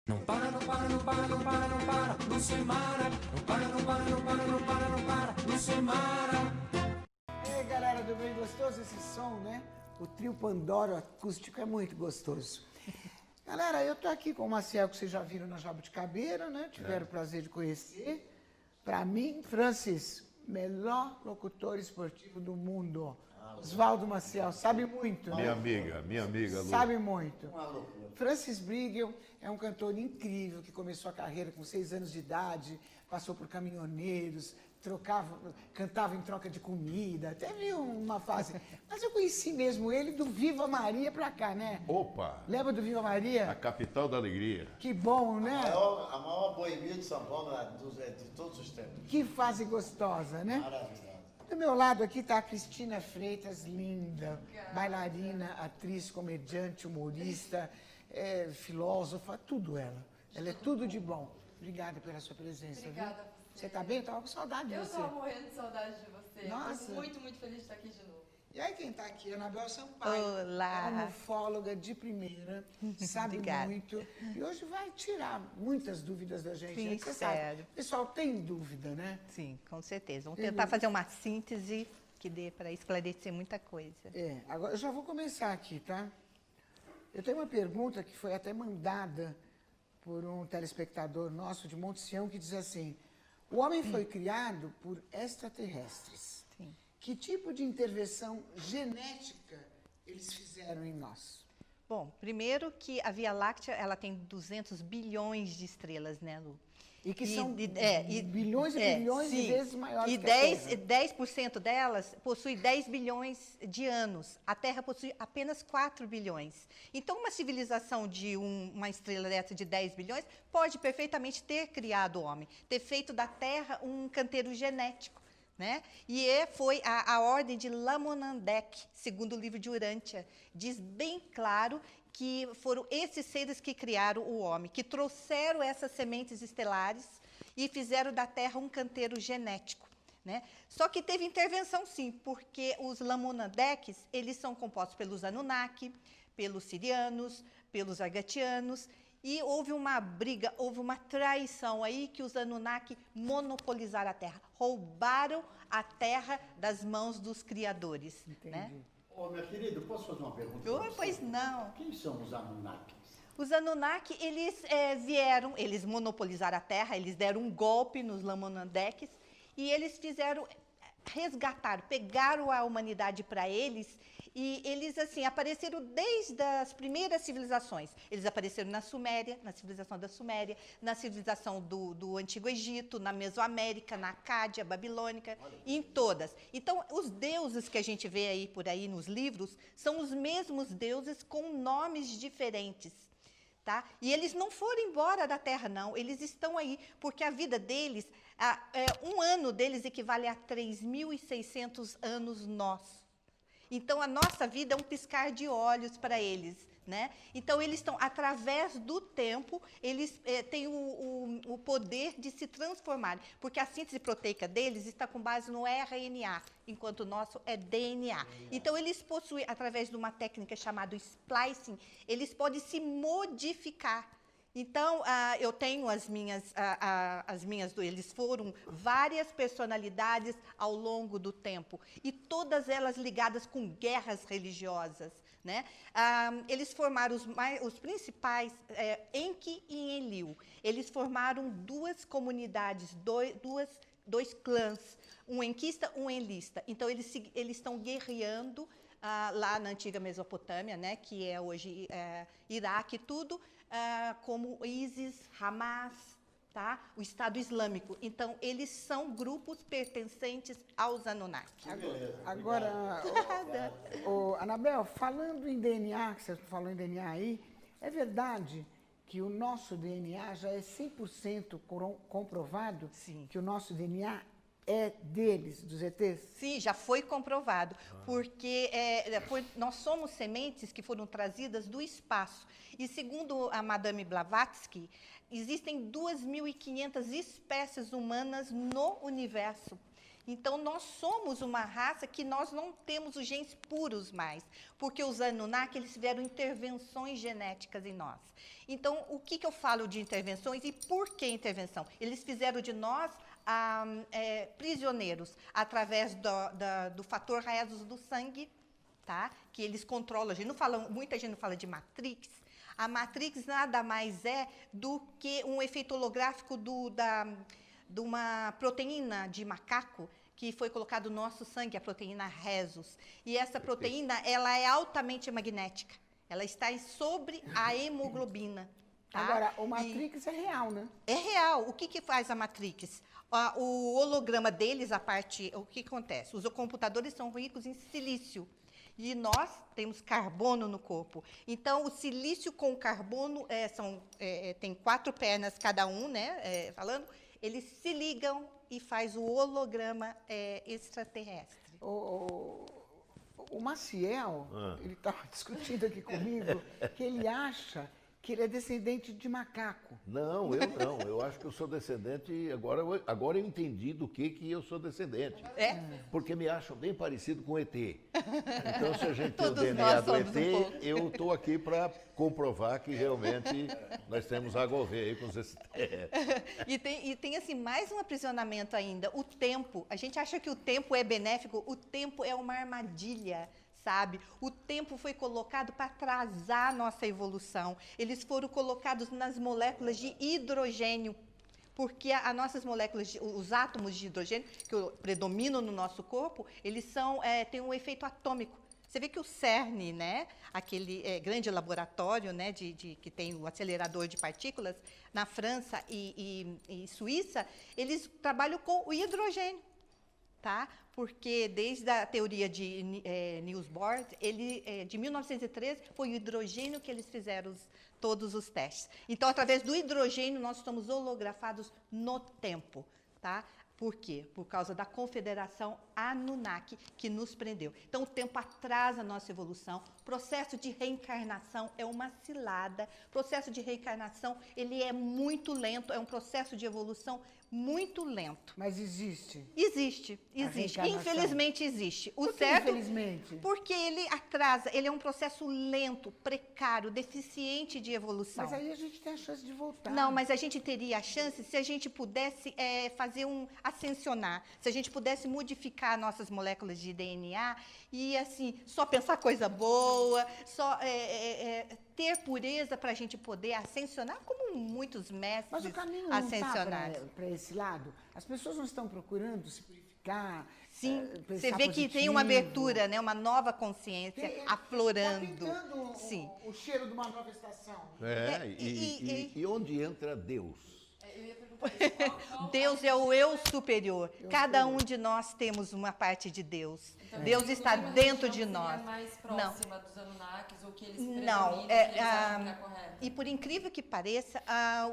Não para, não para, não para, não para, não para, Lucimara. Não para, não para, não para, não para, não para, Lucimara. E aí, galera do bem, gostoso esse som, né? O trio Pandora acústico é muito gostoso. Galera, eu tô aqui com o Maciel, que vocês já viram na Jabuticabeira, né? Tiveram o prazer de conhecer. Para mim, Francis, melhor locutor esportivo do mundo. Oswaldo Maciel, sabe muito, né? Minha amiga, Lu. Sabe muito. Francis Brigel é um cantor incrível que começou a carreira com 6 anos de idade, passou por caminhoneiros, cantava em troca de comida, teve uma fase. Mas eu conheci mesmo ele do Viva Maria pra cá, né? Opa! Lembra do Viva Maria? A capital da alegria. Que bom, né? A maior boemia de São Paulo de todos os tempos. Que fase gostosa, né? Maravilhosa. Do meu lado aqui está a Cristina Freitas, linda, bailarina, atriz, comediante, humorista, filósofa, tudo ela. Ela é tudo de bom. Obrigada pela sua presença. Obrigada Viu? a você. Você está bem? Eu estava com saudade de Eu você. tô morrendo de saudade de você. Nossa. Tô muito, muito feliz de estar aqui de novo. E aí quem está aqui? Anabel Sampaio. Olá. Homofóloga de primeira, sabe Obrigada. muito. E hoje vai tirar muitas dúvidas da gente. Sim, né? Você sabe, espero. o pessoal tem dúvida, né? Sim, com certeza. Vamos tentar fazer uma síntese que dê para esclarecer muita coisa. Agora eu já vou começar aqui, tá? Eu tenho uma pergunta que foi até mandada por um telespectador nosso de Monte Sião que diz assim: o homem foi criado por extraterrestres. Sim. Que tipo de intervenção genética eles fizeram em nós? Bom, primeiro que a Via Láctea ela tem 200 bilhões de estrelas, né, Lu? E que são bilhões bilhões e bilhões de vezes maiores e que a 10% delas possui 10 bilhões de anos. A Terra possui apenas 4 bilhões. Então, uma civilização de uma estrela dessa de 10 bilhões pode perfeitamente ter criado o homem, ter feito da Terra um canteiro genético. Né? E foi a ordem de Lamonandek, segundo o livro de Urântia, diz bem claro que foram esses seres que criaram o homem, que trouxeram essas sementes estelares e fizeram da Terra um canteiro genético. Né? Só que teve intervenção sim, porque os Lamonandeks, eles são compostos pelos Anunnaki, pelos Sirianos, pelos Argatianos, e houve uma briga, houve uma traição aí que os Anunnaki monopolizaram a Terra, roubaram a Terra das mãos dos criadores. Entendi. Né? Ô, meu querido, posso fazer uma pergunta? pra você? Pois não. Quem são os Anunnakis? Os Anunnaki, eles vieram, eles monopolizaram a Terra, eles deram um golpe nos Lamonandeks e eles fizeram, resgataram, pegaram a humanidade para eles e eles, assim, apareceram desde as primeiras civilizações. Eles apareceram na Suméria, na civilização da Suméria, na civilização do Antigo Egito, na Mesoamérica, na Acádia, Babilônica, em todas. Então, os deuses que a gente vê aí por aí nos livros são os mesmos deuses com nomes diferentes. Tá? E eles não foram embora da Terra, não. Eles estão aí, porque a vida deles, um ano deles equivale a 3.600 anos nossos. Então, a nossa vida é um piscar de olhos para eles. Né? Então, eles estão, através do tempo, eles têm o poder de se transformarem, porque a síntese proteica deles está com base no RNA, enquanto o nosso é DNA. Então, eles possuem, através de uma técnica chamada splicing, eles podem se modificar. Então, eu tenho as minhas, eles foram várias personalidades ao longo do tempo, e todas elas ligadas com guerras religiosas. Né? Eles formaram os principais, Enki e Enlil. Eles formaram duas comunidades, dois clãs, um enquista, um enlista. Então, eles estão guerreando lá na antiga Mesopotâmia, né, que é hoje Iraque e tudo, como ISIS, Hamas, tá? O Estado Islâmico. Então, eles são grupos pertencentes aos Anunnaki. Agora, Anabel, falando em DNA, que você falou em DNA aí, é verdade que o nosso DNA já é 100% comprovado? Sim. Que o nosso DNA é deles, dos ETs? Sim, já foi comprovado, porque nós somos sementes que foram trazidas do espaço. E segundo a Madame Blavatsky, existem 2.500 espécies humanas no universo. Então, nós somos uma raça que nós não temos os genes puros mais, porque os Anunnaki, eles tiveram intervenções genéticas em nós. Então, o que eu falo de intervenções e por que intervenção? Eles fizeram de nós prisioneiros através do fator rhesus do sangue, tá? Que eles controlam. Muita gente não fala de Matrix. A Matrix nada mais é do que um efeito holográfico de uma proteína de macaco que foi colocado no nosso sangue, a proteína rhesus. E essa proteína, ela é altamente magnética. Ela está sobre a hemoglobina. Tá? Agora, o Matrix é real, né? É real. O que faz a Matrix? O holograma deles, o que acontece? Os computadores são ricos em silício. E nós temos carbono no corpo. Então, o silício com o carbono tem 4 pernas cada um, né? Eles se ligam e faz o holograma extraterrestre. O Maciel, ele estava discutindo aqui comigo que ele acha que ele é descendente de macaco. Não, eu não. Eu acho que eu sou descendente. Agora eu entendi do que eu sou descendente. É? Porque me acham bem parecido com o ET. Então, se a gente tem o Todos DNA nós do somos ET, um pouco. eu estou aqui para comprovar que realmente nós temos água a ver aí com os E tem assim, mais um aprisionamento ainda. O tempo. A gente acha que o tempo é benéfico. O tempo é uma armadilha. Sabe? O tempo foi colocado para atrasar a nossa evolução. Eles foram colocados nas moléculas de hidrogênio, porque as nossas moléculas, os átomos de hidrogênio, que predominam no nosso corpo, eles têm um efeito atômico. Você vê que o CERN, né, aquele grande laboratório, né, que tem o acelerador de partículas, na França e Suíça, eles trabalham com o hidrogênio. Tá? Porque desde a teoria de Niels Bohr, de 1913, foi o hidrogênio que eles fizeram todos os testes. Então, através do hidrogênio, nós estamos holografados no tempo. Tá? Por quê? Por causa da confederação Anunnaki que nos prendeu. Então, o tempo atrasa a nossa evolução. O processo de reencarnação é uma cilada. O processo de reencarnação, ele é muito lento, é um processo de evolução muito lento. Mas existe? Existe. reencarnação. Infelizmente existe. O Por que certo, infelizmente? porque ele atrasa, ele é um processo lento, precário, deficiente de evolução. Mas aí a gente tem a chance de voltar. Não, mas a gente teria a chance se a gente pudesse fazer ascensionar, se a gente pudesse modificar nossas moléculas de DNA e, assim, só pensar coisa boa, só ter pureza para a gente poder ascensionar, como muitos mestres Mas o caminho não ascensionaram. está para esse lado? As pessoas não estão procurando se purificar? Sim, pensar você vê que tem uma positivo? abertura, né, uma nova consciência aflorando. Está pintando Sim. o cheiro de uma nova estação. E onde entra Deus? Eu ia perguntar isso. Deus é o eu superior. Cada um de nós temos uma parte de Deus. Então, Deus está inclusive, a dentro religião de seria nós. mais próxima dos Anunnakis, ou que eles Não, predominam, que eles acham que é correto. e por incrível que pareça,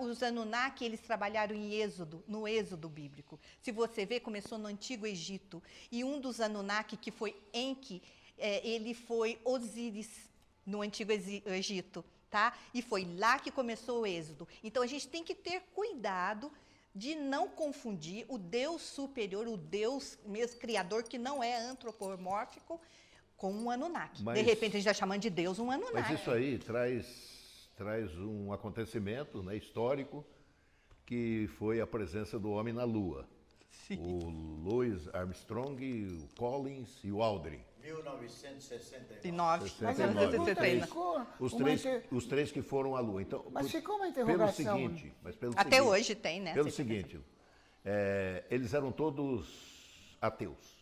os Anunnaki, eles trabalharam em Êxodo, no Êxodo bíblico. Se você ver, começou no Antigo Egito. E um dos Anunnaki, que foi Enki, ele foi Osíris, no Antigo Egito. Tá? E foi lá que começou o Êxodo. Então, a gente tem que ter cuidado de não confundir o Deus superior, o Deus mesmo criador, que não é antropomórfico, com um Anunnaki. Mas- De repente, a gente está chamando de Deus um Anunnaki. Mas isso aí traz um acontecimento, né, histórico, que foi a presença do homem na Lua. O Louis Armstrong, o Collins e o Aldrin. 1969. 69. ficou Os três que foram à Lua. Então, Mas ficou uma pelo interrogação. seguinte, Até seguinte, hoje tem, né? Pelo Você seguinte, eles eram todos ateus.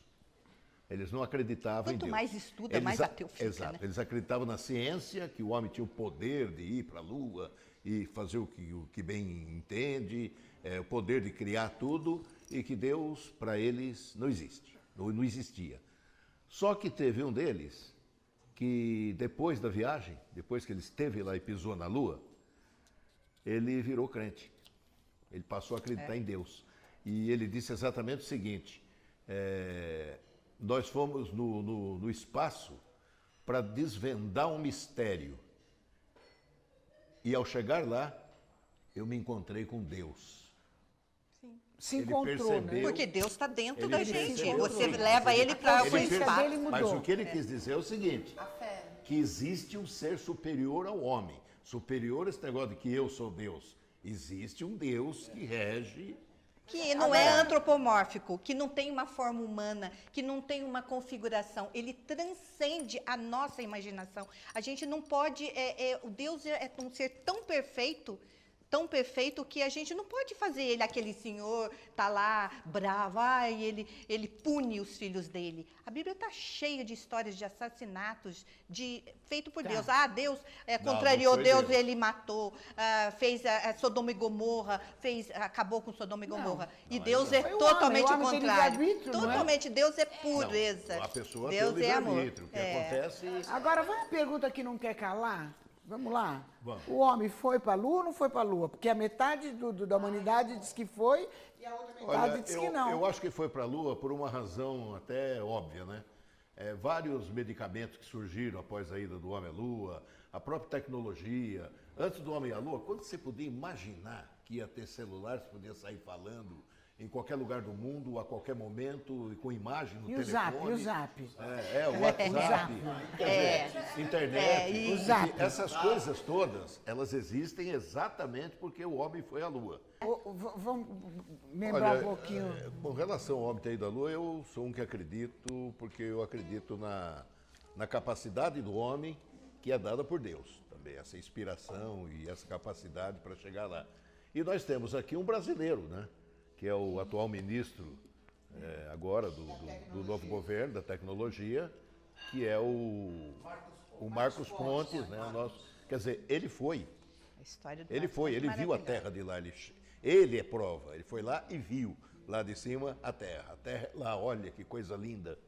Eles não acreditavam em Quanto Deus. mais estuda, mais ateu fica, Exato. né? Eles acreditavam na ciência, que o homem tinha o poder de ir para a Lua e fazer o que bem entende, o poder de criar tudo, e que Deus, para eles, não existe, não existia. Só que teve um deles que, depois da viagem, depois que ele esteve lá e pisou na Lua, ele virou crente. Ele passou a acreditar em Deus. E ele disse exatamente o seguinte: nós fomos no espaço para desvendar um mistério. E ao chegar lá, eu me encontrei com Deus. Se ele encontrou, né? percebeu. Porque Deus está dentro Ele da gente. percebeu Você tudo. leva ele para Ele o percebeu espaço. dele mudou. Mas o que ele quis dizer é o seguinte: A fé. que existe um ser superior ao homem. Superior a esse negócio de que eu sou Deus. Existe um Deus que rege. Que não é antropomórfico, que não tem uma forma humana, que não tem uma configuração. Ele transcende a nossa imaginação. A gente não pode... o Deus é um ser tão perfeito que a gente não pode fazer ele, aquele senhor, tá lá, bravo, ele pune os filhos dele. A Bíblia está cheia de histórias de assassinatos feito por Deus. Deus contrariou não foi Deus, Deus. ele matou, fez Sodoma e Gomorra, acabou com Sodoma e Gomorra. E Deus é Foi o totalmente homem, o o homem tem contrário. livre-arbítrio, não é? Totalmente, Deus é pureza. Não, a pessoa Deus tem o é amor. livre-arbítrio. O que acontece... Agora, vai uma pergunta que não quer calar? Vamos lá? Vamos. O homem foi para a Lua ou não foi para a Lua? Porque a metade da humanidade diz que foi e a outra metade Olha, diz que não. eu acho que foi para a Lua por uma razão até óbvia, né? Vários medicamentos que surgiram após a ida do homem à Lua, a própria tecnologia. Antes do homem à Lua, quando você podia imaginar que ia ter celular, você podia sair falando em qualquer lugar do mundo, a qualquer momento, e com imagem no E o telefone. Zap? O WhatsApp, internet. O Zap. Essas coisas todas, elas existem exatamente porque o homem foi à Lua. Vamos lembrar Olha, um pouquinho. Com relação ao homem ter ido à Lua, eu sou um que acredito, porque eu acredito na capacidade do homem que é dada por Deus também, essa inspiração e essa capacidade para chegar lá. E nós temos aqui um brasileiro, né? Que é o atual ministro agora do novo governo, da tecnologia, que é o Marcos Pontes, né? Quer dizer, ele foi. A história do Ele Marcos foi, é ele viu a maravilhosa. terra de lá. Ele é prova. Ele foi lá e viu lá de cima a terra. A terra lá, olha que coisa linda.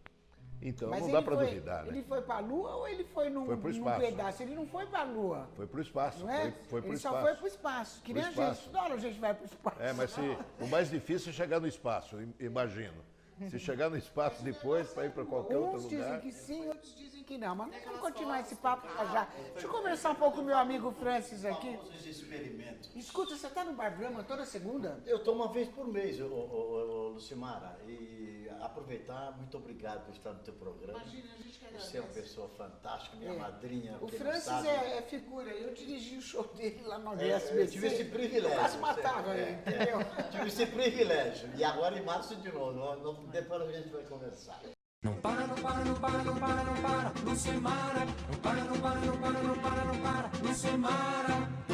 Então Mas não ele dá para foi- duvidar, né? Ele foi para a Lua ou ele foi num, Foi pro num espaço. pedaço? Ele não foi para a Lua. Foi para o espaço. Não é? Foi para o ele espaço. só foi para o espaço. Que nem a espaço. gente. Não, a gente vai para o espaço. Mas o mais difícil é chegar no espaço, imagino. Se chegar no espaço depois, para ir para qualquer outro Uns dizem lugar. que sim, outros dizem que não. Mas vamos continuar esse papo já. Deixa eu conversar um pouco com o meu amigo Francis aqui. Famosos experimentos. Escuta, você está no Barbrama toda segunda? Eu estou uma vez por mês, Lucimara, e aproveitar, muito obrigado por estar no teu programa. Imagina, a gente que Você é uma pessoa fantástica, minha madrinha. O quem não Francis sabe. é figura. Eu dirigi o show dele lá no Eu SBC. tive esse privilégio. Eu quase matava ele, entendeu? Tive esse privilégio. E agora em março de novo. Depois a gente vai conversar. Não para, não para, não para, não para, não para, Lucimara. Não para, não para, não para, não para, não para, Lucimara.